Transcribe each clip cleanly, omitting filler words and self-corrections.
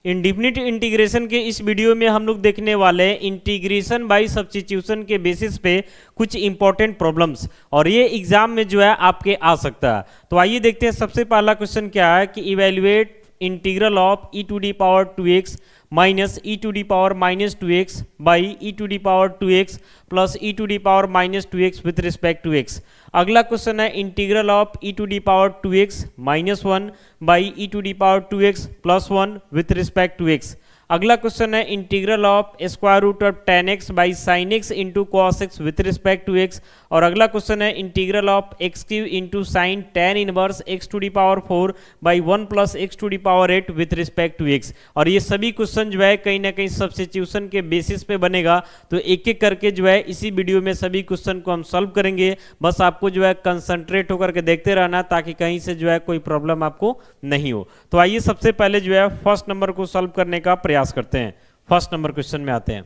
Indefinite integration के इस video में हम लोग देखने वाले हैं इंटीग्रेशन बाय सब्स्टिट्यूशन के बेसिस पे कुछ इंपॉर्टेंट प्रॉब्लम्स, और ये एग्जाम में जो है आपके आ सकता है। तो आइए देखते हैं सबसे पहला क्वेश्चन क्या है कि evaluate integral of e to the power 2x minus e to the power minus 2x by e to the power 2x plus e to the power minus 2x with respect to x। अगला question है integral of e to the power 2x minus 1 by e to the power 2x plus 1 with respect to x। अगला question है integral of square root of tan x by sine x into cos x with respect to x। और अगला question है integral of x cube into sine tan inverse x to the power 4 by 1 plus x to the power 8 with respect to x। और ये सभी question जो है कहीं ना कहीं सब्स्टिट्यूशन के बेसिस पे बनेगा, तो एक एक करके जो है इसी वीडियो में सभी क्वेश्चन को हम सॉल्व करेंगे। बस आपको जो है कंसंट्रेट होकर के देखते रहना ताकि कहीं से जो है कोई प्रॉब्लम आपको नहीं हो। तो आइए सबसे पहले जो है फर्स्ट नंबर को सॉल्व करने का प्रयास करते हैं। फर्स्ट नंबर क्वेश्चन में आते हैं,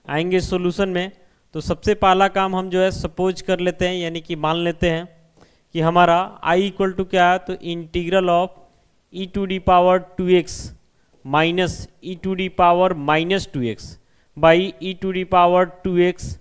आएंगे सॉल्यूशन में। तो सबसे पहला काम हम जो है सपोज कर लेते हैं, यानी कि मान लेते हैं कि हमारा i इक्वल टू क्या है, तो integral of e to the power 2x minus e to the power minus 2x by e to the power 2x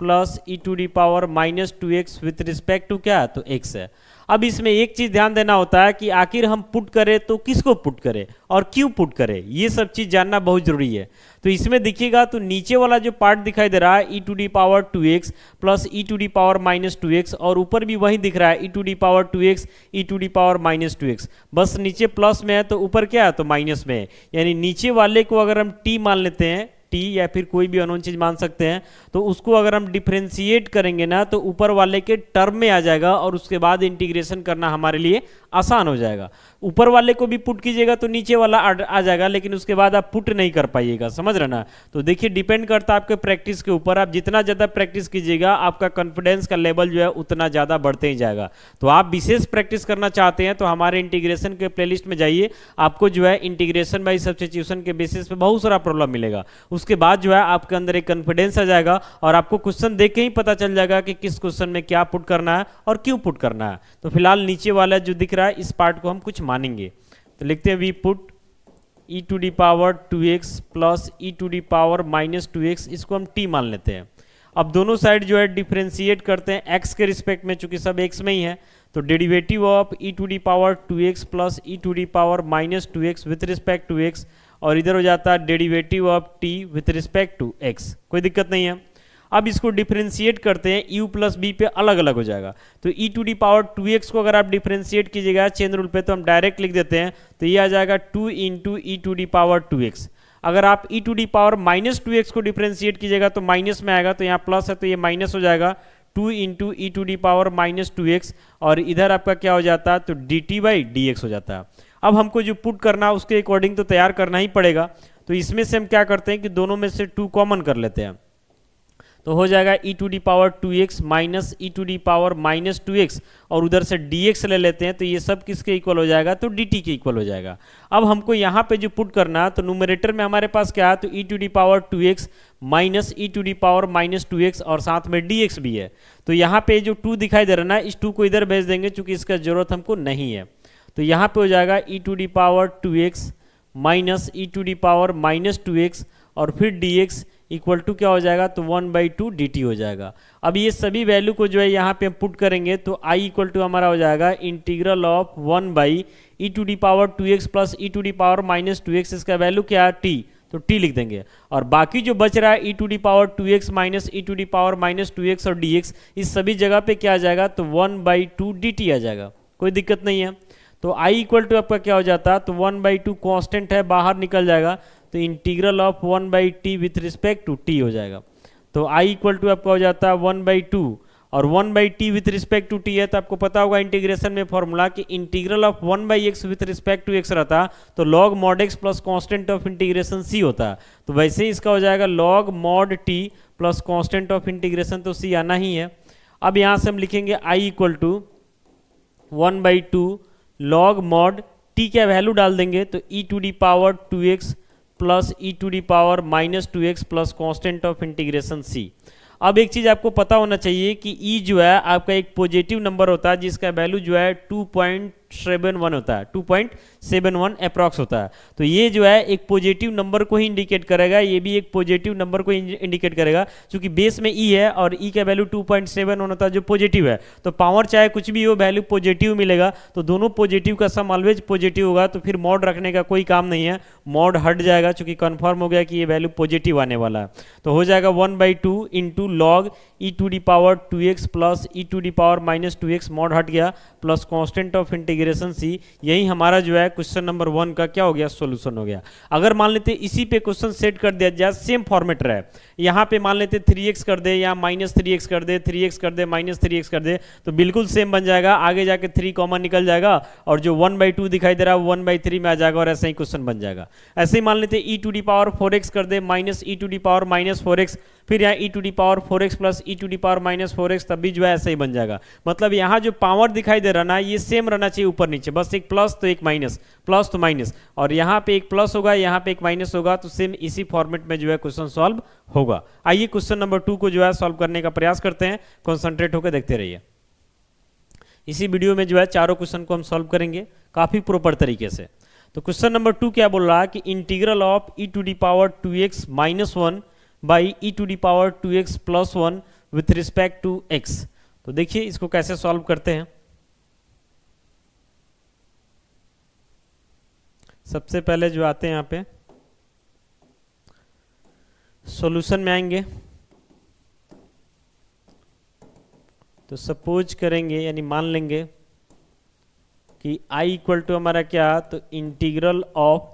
plus e to the power minus 2x with respect to क्या है, तो x है। अब इसमें एक चीज ध्यान देना होता है कि आखिर हम पुट करें तो किसको पुट करें और क्यों पुट करें, ये सब चीज जानना बहुत जरूरी है। तो इसमें देखिएगा तो नीचे वाला जो पार्ट दिखाई दे रहा है e to the power 2x plus e to the power minus 2x, और ऊपर भी वही दिख रहा है e to the power 2x e to the power minus 2x। बस नीचे प्लस में है तो ऊपर क्या है, तो माइनस में है। यानी नीचे वाले को अगर हम t मान लेते हैं, टी या फिर कोई भी अननोन चीज मान सकते हैं, तो उसको अगर हम डिफरेंशिएट करेंगे ना तो ऊपर वाले के टर्म में आ जाएगा और उसके बाद इंटीग्रेशन करना हमारे लिए आसान हो जाएगा। ऊपर वाले को भी पुट कीजिएगा तो नीचे वाला आ जाएगा, लेकिन उसके बाद आप पुट नहीं कर पाइएगा, समझ रहे ना। तो देखिए डिपेंड करता है आपके प्रैक्टिस के ऊपर। आप जितना ज़्यादा प्रैक्टिस कीजिएगा आपका कॉन्फिडेंस का लेवल जो है उतना ज़्यादा बढ़ते ही जाएगा। तो आप विशेष प्रैक्टिस करना चाहते हैं तो हमारे इंटीग्रेशन के प्लेलिस्ट में जाइए, आपको जो है इंटीग्रेशन बाय सब्स्टिट्यूशन के बेसिस पे बहुत सारा प्रॉब्लम मिलेगा। उसके बाद जो है आपके अंदर एक कॉन्फिडेंस आ जाएगा और आपको क्वेश्चन देख के ही पता चल जाएगा कि किस क्वेश्चन में क्या पुट करना है और क्यों पुट करना है। तो फिलहाल नीचे वाला जो दिख रहा है इस पार्ट को हम कुछ मानेंगे, तो लिखते हैं we put e to the power 2x plus e to the power minus 2x, इसको हम t मान लेते हैं। अब दोनों साइड जो है डिफरेंशिएट करते हैं x के रिस्पेक्ट में, चूंकि सब x में ही है। तो derivative of e to the power 2x plus e to the power minus 2x with respect to x, और इधर हो जाता है derivative of t with respect to x, कोई दिक्कत नहीं है। अब इसको डिफरेंशिएट करते हैं, u प्लस b पे अलग अलग हो जाएगा। तो e to the power 2x को अगर आप डिफरेंशिएट कीजिएगा चेन रूल पे तो हम डायरेक्ट लिख देते हैं, तो ये आ जाएगा 2 into e to the power 2x। अगर आप e to the power minus 2x को डिफरेंशिएट कीजिएगा तो माइनस में आएगा, तो यहाँ प्लस है तो ये माइनस हो जाएगा 2 into e to the power minus 2x, और इधर आपका क्या हो जाता है, तो dt बाई dx हो जाता है। अब हमको जो पुट करना है उसके अकॉर्डिंग तो तैयार करना ही पड़ेगा। तो इसमें से हम क्या करते हैं कि दोनों में से 2 कॉमन कर लेते हैं, तो हो जाएगा e to the power 2x minus e to the power minus 2x, और उधर से dx ले लेते हैं तो ये सब किसके इक्वल हो जाएगा, तो dt के इक्वल हो जाएगा। अब हमको यहाँ पे जो पुट करना है तो न्यूमरेटर में हमारे पास क्या है, तो e to the power 2x minus e to the power minus 2x और साथ में dx भी है। तो यहाँ पे जो 2 दिखाई दे रहा है ना, इस 2 को इधर भेज देंगे चूंकि इसका जरूरत हमको नहीं है। तो यहाँ पे हो जाएगा e to the power 2x minus e to the power minus 2x और फिर dx इक्वल टू क्या हो जाएगा, तो 1/2 dt हो जाएगा। अब ये सभी वैल्यू को जो है यहाँ पे हम पुट करेंगे तो i इक्वल टू हमारा हो जाएगा integral of 1 by e to the power 2x plus e to the power minus 2x, इसका वैल्यू क्या है, t, तो t लिख देंगे। और बाकी जो बच रहा है e to the power 2x minus e to the power minus 2x और dx, इस सभी जगह पे क्या आ जाएगा, तो 1/2 dt आ जाएगा, कोई दिक्कत नहीं है। तो i इक्वल टू आपका क्या हो जाता है, तो 1/2 कॉन्स्टेंट है, बाहर निकल जाएगा, तो integral of 1/t with respect to t हो जाएगा। तो i इक्वल टू आपका हो जाता है 1/2, और 1/t with respect to t है तो आपको पता होगा इंटीग्रेशन में फॉर्मूला कि integral of 1/x with respect to x रहता तो log mod x plus constant of integration c होता। तो वैसे ही इसका हो जाएगा log mod t plus constant of integration, तो c आना ही है। अब यहाँ से हम लिखेंगे i equal to 1/2 log mod t का वैल्यू डाल देंगे तो e to the power 2x plus e to the power minus 2x plus constant of integration c। अब एक चीज आपको पता होना चाहिए कि e जो है आपका एक पॉजिटिव नंबर होता है जिसका वैल्यू जो है 2.71 होता है, 2.71 अप्रॉक्स होता है। तो ये जो है एक पॉजिटिव नंबर को ही इंडिकेट करेगा, ये भी एक पॉजिटिव नंबर को इंडिकेट करेगा, क्योंकि बेस में ई है और ई का वैल्यू 2.71 होता है जो पॉजिटिव है। तो पावर चाहे कुछ भी हो, वैल्यू पॉजिटिव मिलेगा, तो दोनों पॉजिटिव का सम ऑलवेज पॉजिटिव होगा, तो फिर मॉड रखने का कोई काम नहीं है, मॉड हट जाएगा, क्योंकि कंफर्म हो गया कि ये वैल्यू पॉजिटिव आने वाला है। तो हो जाएगा 1/2 into log e to the power 2x plus e to the power minus 2x, mod हट गया, plus constant of integration c। यही हमारा जो है क्वेश्चन नंबर 1 का क्या हो गया, सॉल्यूशन हो गया। अगर मान लेते इसी पे क्वेश्चन सेट कर दिया जाए, सेम फॉर्मेट रहे, यहाँ पे मान लेते 3x कर दे या माइनस 3x कर दे, 3x कर दे माइनस 3x कर दे, तो बिल्कुल सेम बन जाएगा, आगे जाके 3 कॉमन निकल जाएगा और जो 1/2 दिखाई दे रहा है 1/3 में आ जाएगा और ऐसा ही क्वेश्चन बन जाएगा। ऐसे ही मान लेते e to the power 4x कर दे minus e to the power minus 4x, फिर यहाँ e to the power 4x plus e to the power minus 4x, तब भी जो है ऐसा ही बन जाएगा। मतलब यहाँ जो पावर दिखाई दे रहा ना, ये सेम रहना चाहिए ऊपर नीचे, बस एक प्लस तो एक माइनस, प्लस तो माइनस, और यहाँ पे एक प्लस होगा, यहाँ पे एक माइनस होगा, तो सेम इसी फॉर्मेट में जो है क्वेश्चन सॉल्व होगा। आइए क्वेश्चन नंबर 2 को जो है सॉल्व करने का प्रयास करते हैं, कॉन्सेंट्रेट होकर देखते रहिए। इसी वीडियो में जो है चारों क्वेश्चन को हम सॉल्व करेंगे काफी प्रॉपर तरीके से। तो क्वेश्चन नंबर 2 क्या बोल रहा है कि integral of e to the power 2x minus 1 by e to the power 2x plus 1 with respect to x। तो देखिए इसको कैसे सॉल्व करते हैं। सबसे पहले जो आते हैं यहाँ पे सॉल्यूशन में आएंगे, तो सपोज करेंगे यानी मान लेंगे कि i इक्वल टू हमारा क्या, तो integral of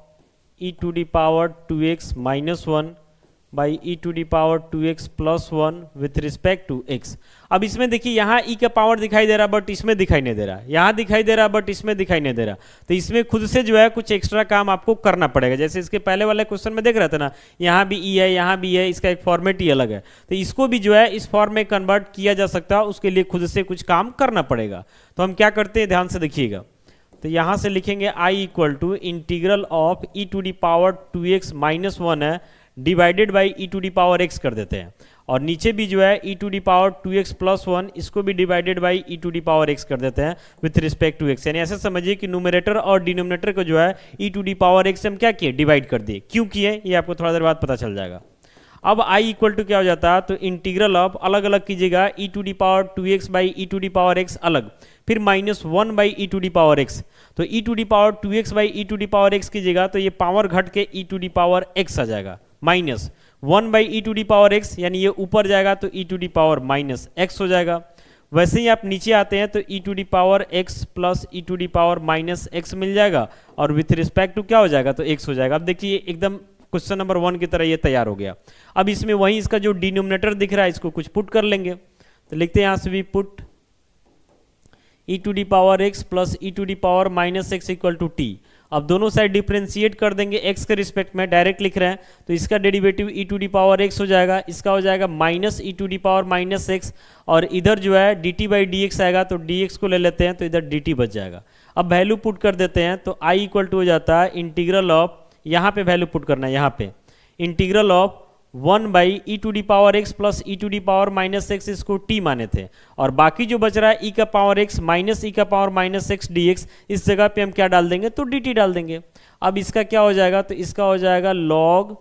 e to the power 2x minus 1 by e to the power 2x plus 1 with respect to x। अब इसमें देखिए यहाँ e का पावर दिखाई दे रहा बट इसमें दिखाई नहीं दे रहा, यहाँ दिखाई दे रहा बट इसमें दिखाई नहीं दे रहा, तो इसमें खुद से जो है कुछ एक्स्ट्रा काम आपको करना पड़ेगा। जैसे इसके पहले वाले क्वेश्चन में देख रहे थे ना, यहाँ भी e है, यहाँ भी है, इसका एक फॉर्मेट ही अलग है, तो इसको भी जो है इस फॉर्म में कन्वर्ट किया जा सकता है, उसके लिए खुद से कुछ काम करना पड़ेगा। तो हम क्या करते हैं, ध्यान से देखिएगा। तो यहां से लिखेंगे i equal to integral of e to the power 2x minus 1 है divided by e to the power x कर देते हैं, और नीचे भी जो है e to the power 2x plus 1, इसको भी divided by e to the power x कर देते हैं विथ रिस्पेक्ट टू x। यानी ऐसे समझिए कि न्यूमरेटर और डिनोमिनेटर को जो है e to the power x हम क्या किए, डिवाइड कर दिए। क्यों किए ये आपको थोड़ा देर बाद पता चल जाएगा। अब i इक्वल टू क्या हो जाता है, तो इंटीग्रल ऑफ अलग अलग कीजिएगा, e to the power 2x by e to the power x अलग, फिर minus 1 by e to the power x। तो e to the power 2x by e to the power x कीजिएगा, तो ये power घट के e to the power x आ जाएगा, minus 1 by e to the power x, यानी ये ऊपर जाएगा तो e to the power minus x हो जाएगा। वैसे ही आप नीचे आते हैं तो e to the power x plus e to the power minus x मिल जाएगा, और विथ रिस्पेक्ट टू क्या हो जाएगा, तो x हो जाएगा। अब देखिए एकदम क्वेश्चन नंबर 1 की तरह ये तैयार हो गया। अब इसमें वही इसका जो डिनोमिनेटर दिख रहा है इसको कुछ पुट कर लेंगे, तो लिखते हैं यहाँ से भी put e to the power x plus e to the power minus x equal to t। अब दोनों साइड डिफरेंशिएट कर देंगे x के रिस्पेक्ट में, डायरेक्ट लिख रहे हैं, तो इसका derivative e to the power x हो जाएगा, इसका हो जाएगा minus e to the power minus x, और इधर जो है dt बाई dx आएगा, तो dx को ले लेते हैं तो इधर dt बच जाएगा। अब वैल्यू पुट कर देते हैं, तो i इक्वल टू हो जाता है इंटीग्रल ऑफ, यहाँ पे वैल्यू पुट करना है, यहाँ पे integral of 1 by e to the power x plus e to the power minus x, इसको t माने थे, और बाकी जो बच रहा है e का पावर x माइनस e का पावर माइनस x dx, इस जगह पे हम क्या डाल देंगे, तो dt डाल देंगे। अब इसका क्या हो जाएगा, तो इसका हो जाएगा log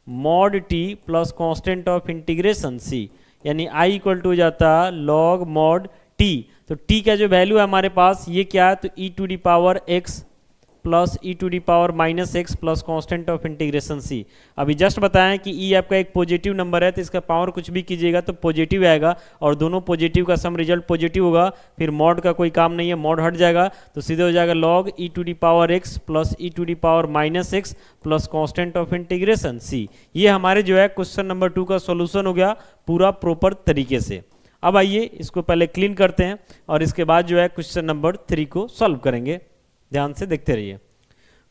mod t plus constant of integration c, यानी i इक्वल टू हो जाता है लॉग मॉड t। तो t का जो वैल्यू है हमारे पास ये क्या है, तो e to the power x plus e to the power minus x plus constant of integration c। अभी जस्ट बताएं कि e आपका एक पॉजिटिव नंबर है, तो इसका पावर कुछ भी कीजिएगा तो पॉजिटिव आएगा, और दोनों पॉजिटिव का सम रिजल्ट पॉजिटिव होगा, फिर मॉड का कोई काम नहीं है, मॉड हट जाएगा, तो सीधे हो जाएगा log e to the power x plus e to the power minus x plus constant of integration c। ये हमारे जो है क्वेश्चन नंबर 2 का सोल्यूशन हो गया पूरा प्रॉपर तरीके से। अब आइए इसको पहले क्लीन करते हैं और इसके बाद जो है क्वेश्चन नंबर 3 को सॉल्व करेंगे। ध्यान से देखते रहिए।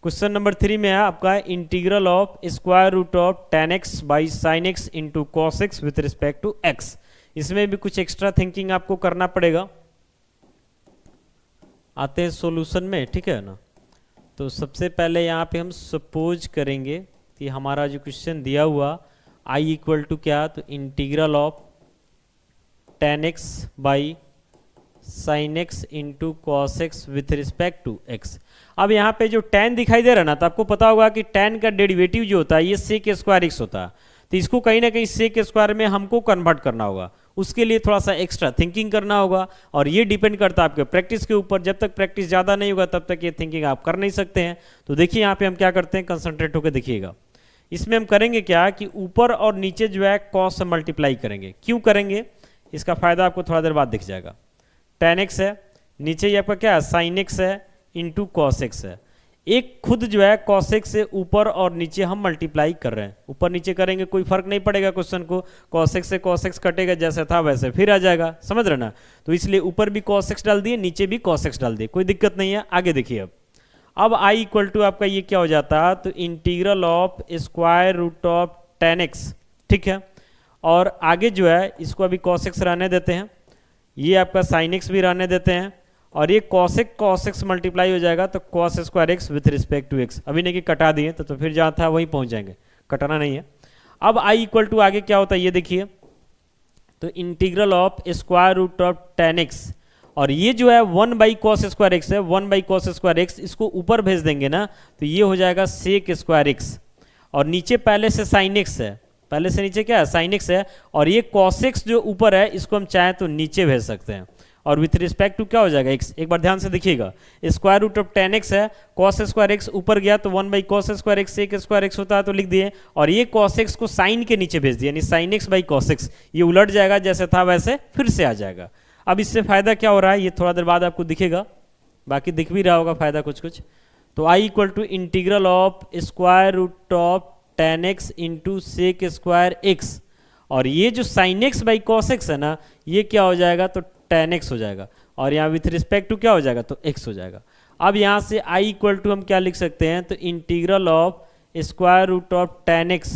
क्वेश्चन नंबर 3 में है आपका integral of square root of tan x by sine x into cos x with respect to x। इसमें भी कुछ एक्स्ट्रा थिंकिंग आपको करना पड़ेगा। आते हैं सॉल्यूशन में, ठीक है ना। तो सबसे पहले यहाँ पे हम सपोज करेंगे कि हमारा जो क्वेश्चन दिया हुआ i इक्वल टू क्या, तो integral of tan x by sine x into cos x with respect to x. अब यहाँ पे जो tan दिखाई दे रहा है ना, तो आपको पता होगा कि tan का डेरिवेटिव जो होता है ये सेक स्क्वायर एक्स होता है, तो इसको कहीं ना कहीं सेक स्क्वायर में हमको कन्वर्ट करना होगा, उसके लिए थोड़ा सा एक्स्ट्रा थिंकिंग करना होगा, और ये डिपेंड करता है आपके प्रैक्टिस के ऊपर। जब तक प्रैक्टिस ज़्यादा नहीं होगा तब तक ये थिंकिंग आप कर नहीं सकते हैं। तो देखिए यहाँ पे हम क्या करते हैं, कंसंट्रेट होकर देखिएगा। इसमें हम करेंगे क्या कि ऊपर और नीचे जो है कॉस से मल्टीप्लाई करेंगे। क्यों करेंगे, इसका फायदा आपको थोड़ा देर बाद दिख जाएगा। tan x है, नीचे ये आपका क्या है sin x है इंटू कॉस एक्स है। एक खुद जो है cos x से ऊपर और नीचे हम मल्टीप्लाई कर रहे हैं, ऊपर नीचे करेंगे कोई फर्क नहीं पड़ेगा क्वेश्चन को, cos x से cos x कटेगा, जैसे था वैसे फिर आ जाएगा, समझ रहे ना। तो इसलिए ऊपर भी cos x डाल दिए, नीचे भी cos x डाल दिए, कोई दिक्कत नहीं है। आगे देखिए अब i इक्वल टू आपका ये क्या हो जाता है, तो integral of square root of tan x, ठीक है। और आगे जो है इसको अभी cos x रहने देते हैं, ये आपका sin x भी रहने देते हैं, और ये cos x मल्टीप्लाई हो जाएगा तो cos square x with respect to x। अभी नहीं कि कटा दिए तो फिर जहाँ था वहीं पहुँच जाएंगे, कटाना नहीं है। अब i इक्वल टू आगे क्या होता है ये देखिए, तो integral of square root of tan x, और ये जो है 1 बाई कॉस स्क्वायर एक्स है, 1 बाई कॉस स्क्वायर एक्स, इसको ऊपर भेज देंगे ना तो ये हो जाएगा सेक स्क्वायर एक्स, और नीचे पहले से साइन एक्स है, पहले से नीचे क्या है साइन एक्स है, और ये कॉस एक्स जो ऊपर है इसको हम चाहें तो नीचे भेज सकते हैं, और विथ रिस्पेक्ट टू क्या हो जाएगा एक्स। एक बार ध्यान से देखिएगा, square root of tan x है, कॉस स्क्वायर एक्स ऊपर गया तो 1 by cos square x sec square x होता है तो लिख दिए, और ये कॉस एक्स को साइन के नीचे भेज दिया, यानी sign x by cos x, ये उलट जाएगा, जैसे था वैसे फिर से आ जाएगा। अब इससे फायदा क्या हो रहा है ये थोड़ा देर बाद आपको दिखेगा, बाकी दिख भी रहा होगा फायदा कुछ कुछ। तो i equal to integral of square root of tan x into sec square x, और ये जो sine x by cos x है ना ये क्या हो जाएगा, तो tan x हो जाएगा, और यहाँ विथ रिस्पेक्ट टू क्या हो जाएगा, तो x हो जाएगा। अब यहाँ से i इक्वल टू हम क्या लिख सकते हैं, तो integral of square root of tan x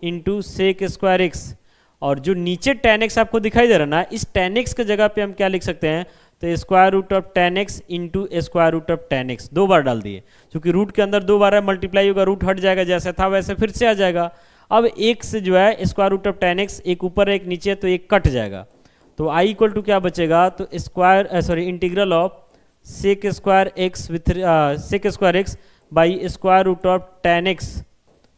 into sec square x, और जो नीचे tan x आपको दिखाई दे रहा ना, इस tan x के जगह पे हम क्या लिख सकते हैं, तो square root of tan x into square root of tan x, दो बार डाल दिए, क्योंकि रूट के अंदर दो बार है, मल्टीप्लाई होगा, रूट हट जाएगा, जैसे था वैसे फिर से आ जाएगा। अब एक से जो है square root of tan x, एक ऊपर एक नीचे, तो एक कट जाएगा, तो i इक्वल टू क्या बचेगा, तो square integral of sec square x with sec square x by square root of tan x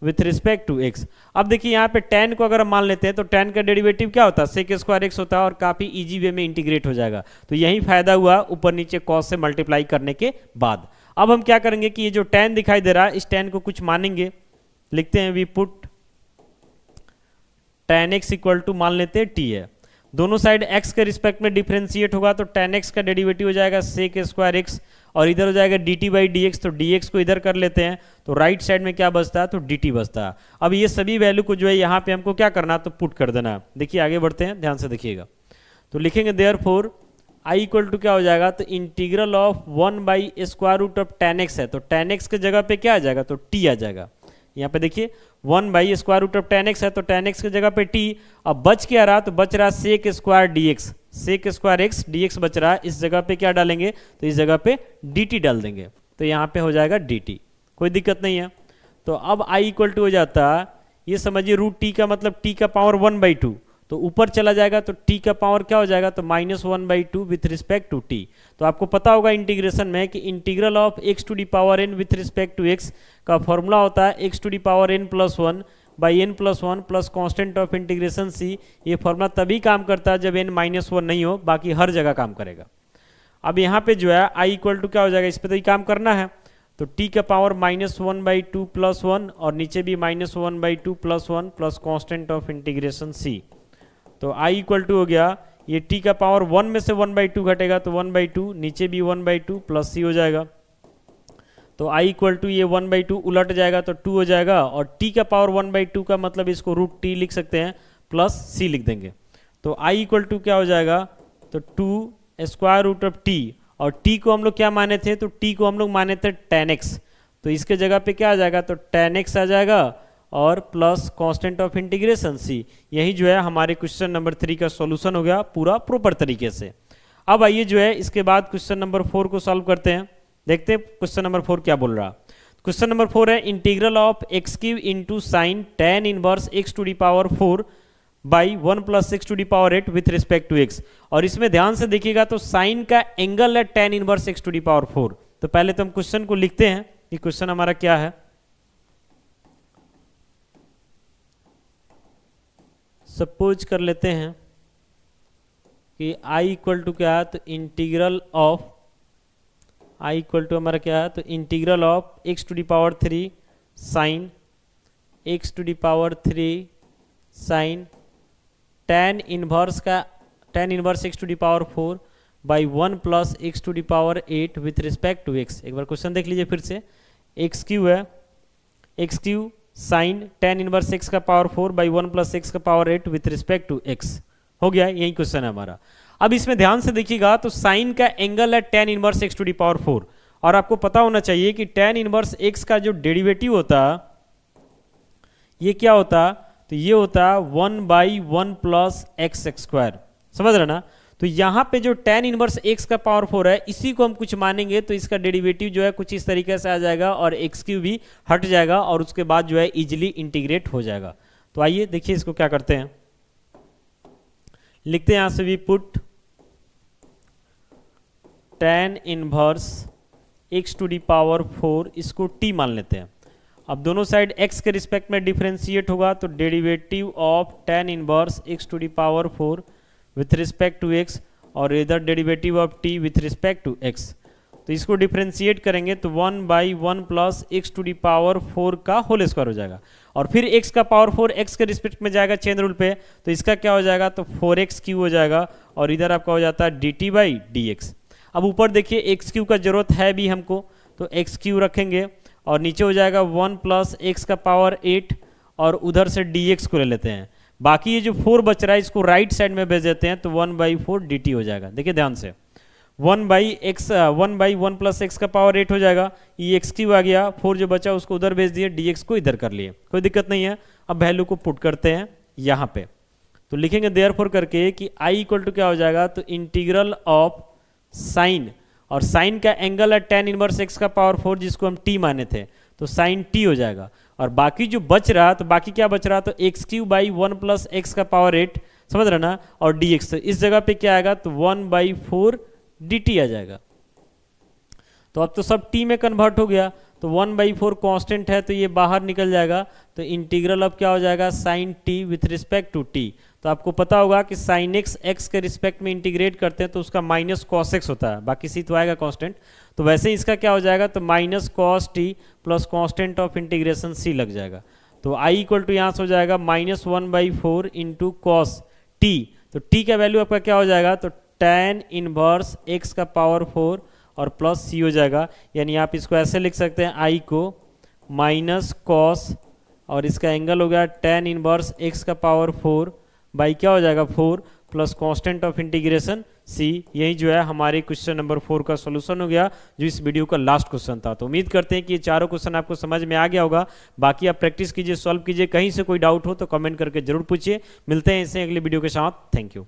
with respect to x। अब देखिए यहाँ पे tan को अगर हम मान लेते हैं तो tan का डेरिवेटिव क्या होता है, सेक स्क्वायर एक्स होता है, और काफ़ी इजी वे में इंटीग्रेट हो जाएगा। तो यही फायदा हुआ ऊपर नीचे cos से मल्टीप्लाई करने के बाद। अब हम क्या करेंगे कि ये जो tan दिखाई दे रहा है इस tan को कुछ मानेंगे, लिखते हैं we put tan x equal to मान लेते हैं t है, दोनों साइड x के रिस्पेक्ट में डिफरेंशिएट होगा तो tan x का डेरिवेटिव हो जाएगा सेक स्क्वायर एक्स, और इधर हो जाएगा dt बाई dx, तो dx को इधर कर लेते हैं तो राइट साइड में क्या बचता है, तो dt बचता है। अब ये सभी वैल्यू को जो है यहाँ पे हमको क्या करना है, तो पुट कर देना है। देखिए आगे बढ़ते हैं, ध्यान से देखिएगा, तो लिखेंगे देयरफॉर i इक्वल टू क्या हो जाएगा, तो integral of 1 by square root of tan x है, तो tan x के जगह पे क्या आ जाएगा, तो t आ जाएगा। यहाँ पे देखिए 1 by square root of tan x है, तो tan x की जगह पे t, अब बच क्या रहा, तो बच रहा sec square dx, sec square x dx बच रहा है, इस जगह पे क्या डालेंगे, तो इस जगह पे dt डाल देंगे, तो यहाँ पे हो जाएगा dt, कोई दिक्कत नहीं है। तो अब i इक्वल टू हो जाता है, ये समझिए रूट t का मतलब t का पावर 1/2, तो ऊपर चला जाएगा तो t का पावर क्या हो जाएगा, तो -1/2 विथ रिस्पेक्ट टू t। तो आपको पता होगा इंटीग्रेशन में कि integral of x to the power n with respect to x का फॉर्मूला होता है x to the power n+1 by n+1 plus constant of integration c। ये फॉर्मूला तभी काम करता है जब n-1 नहीं हो, बाकी हर जगह काम करेगा। अब यहाँ पे जो है i इक्वल टू क्या हो जाएगा, इस पर तो ही काम करना है, तो t का पावर -1/2 + 1, और नीचे भी -1/2 + 1 plus constant of integration c। तो i इक्वल टू हो गया, ये t का पावर 1 में से 1/2 घटेगा तो 1/2, नीचे भी 1/2 प्लस c हो जाएगा, तो i इक्वल टू ये 1/2 उलट जाएगा तो 2 हो जाएगा, और t का पावर 1/2 का मतलब इसको रूट t लिख सकते हैं प्लस c लिख देंगे। तो i इक्वल टू क्या हो जाएगा, तो 2 स्क्वायर रूट ऑफ t, और t को हम लोग क्या माने थे, तो t को हम लोग माने थे tan x, तो इसके जगह पे क्या आ जाएगा, तो tan x आ जाएगा, और plus constant of integration c। यही जो है हमारे क्वेश्चन नंबर 3 का सॉल्यूशन हो गया पूरा प्रॉपर तरीके से। अब आइए जो है इसके बाद क्वेश्चन नंबर 4 को सॉल्व करते हैं, देखते हैं क्वेश्चन नंबर 4 क्या बोल रहा। क्वेश्चन नंबर 4 है integral of x³ into sine tan inverse x to the power 4 by 1 plus x to the power 8 with respect to x. और इसमें ध्यान से देखिएगा तो साइन का एंगल है tan inverse x to the power 4। तो पहले तो हम क्वेश्चन को लिखते हैं कि क्वेश्चन हमारा क्या है। सपोज कर लेते हैं कि i इक्वल टू क्या है, तो integral of i equal to हमारा क्या है, तो integral of x to the power 3 sine x to the power 3 sine tan inverse x to the power 4 by 1 plus x to the power 8 with respect to x। एक बार question देख लीजिए फिर से, एक्स क्यू है, x cube sine tan inverse x का power 4 by 1 plus x का power 8 with respect to x। हो गया, यही क्वेश्चन है हमारा। अब इसमें ध्यान से देखिएगा तो साइन का एंगल है tan inverse x to the power 4, और आपको पता होना चाहिए कि tan इनवर्स x का जो डेरिवेटिव होता ये क्या होता, तो ये होता 1 बाई 1 प्लस एक्स स्क्वायर। समझ रहे ना। तो यहाँ पे जो tan इनवर्स x का पावर 4 है इसी को हम कुछ मानेंगे तो इसका डेरिवेटिव जो है कुछ इस तरीके से आ जाएगा और एक्स क्यू भी हट जाएगा और उसके बाद जो है इजीली इंटीग्रेट हो जाएगा। तो आइए देखिए इसको क्या करते हैं, लिखते हैं यहां से भी put tan inverse x to the power 4, इसको t मान लेते हैं। अब दोनों साइड x के रिस्पेक्ट में डिफरेंशिएट होगा तो derivative of tan inverse x to the power 4 with respect to x, और इधर derivative of t with respect to x। तो इसको डिफरेंशिएट करेंगे तो 1 by 1 plus x to the power 4 का होल स्क्वायर हो जाएगा, और फिर x का पावर 4 x के रिस्पेक्ट में जाएगा चेन रूल पे, तो इसका क्या हो जाएगा, तो 4x क्यू हो जाएगा, और इधर आपका हो जाता है dt बाई dx। अब ऊपर देखिए एक्स क्यू का जरूरत है भी हमको, तो एक्स क्यू रखेंगे और नीचे हो जाएगा 1 प्लस एक्स का पावर 8, और उधर से dx को ले लेते हैं। बाकी ये जो 4 बच रहा है इसको राइट साइड में भेज देते हैं तो 1 बाई 4 dt हो जाएगा। देखिए ध्यान से 1 बाई 1 प्लस एक्स का पावर 8 हो जाएगा, ये एक्स क्यू आ गया, 4 जो बचा उसको उधर भेज दिए, dx को इधर कर लिए, कोई दिक्कत नहीं है। अब वैल्यू को पुट करते हैं यहाँ पे, तो लिखेंगे देयरफॉर करके कि i इक्वल टू क्या हो जाएगा, तो इंटीग्रल ऑफ साइन, और साइन का एंगल है tan इनवर्स x का पावर 4 जिसको हम t माने थे, तो साइन t हो जाएगा। और बाकी जो बच रहा, तो बाकी क्या बच रहा, तो x Q by 1 plus x का पावर 8, समझ रहे ना, और dx, तो इस जगह पे क्या आएगा, तो 1 बाई 4 dt आ जाएगा। तो अब तो सब t में कन्वर्ट हो गया, तो 1 बाई 4 कॉन्स्टेंट है तो ये बाहर निकल जाएगा, तो इंटीग्रल अब क्या हो जाएगा, sine t with respect to t। तो आपको पता होगा कि साइन x के रिस्पेक्ट में इंटीग्रेट करते हैं तो उसका माइनस कॉस एक्स होता है, बाकी सी तो आएगा कांस्टेंट, तो वैसे ही इसका क्या हो जाएगा, तो minus cos T plus constant of integration c लग जाएगा। तो i इक्वल टू यहाँ से हो जाएगा -1 बाई 4 इंटू कॉस टी, तो t का वैल्यू आपका क्या हो जाएगा, तो tan इनवर्स x का पावर 4 और प्लस c हो जाएगा। यानी आप इसको ऐसे लिख सकते हैं, i को माइनस कॉस और इसका एंगल हो गया tan इनवर्स x का पावर 4 बाई क्या हो जाएगा 4 plus constant of integration c। यही जो है हमारे क्वेश्चन नंबर 4 का सॉल्यूशन हो गया, जो इस वीडियो का लास्ट क्वेश्चन था। तो उम्मीद करते हैं कि ये चारों क्वेश्चन आपको समझ में आ गया होगा। बाकी आप प्रैक्टिस कीजिए, सॉल्व कीजिए, कहीं से कोई डाउट हो तो कमेंट करके जरूर पूछिए। मिलते हैं इसे अगले वीडियो के साथ। Thank you.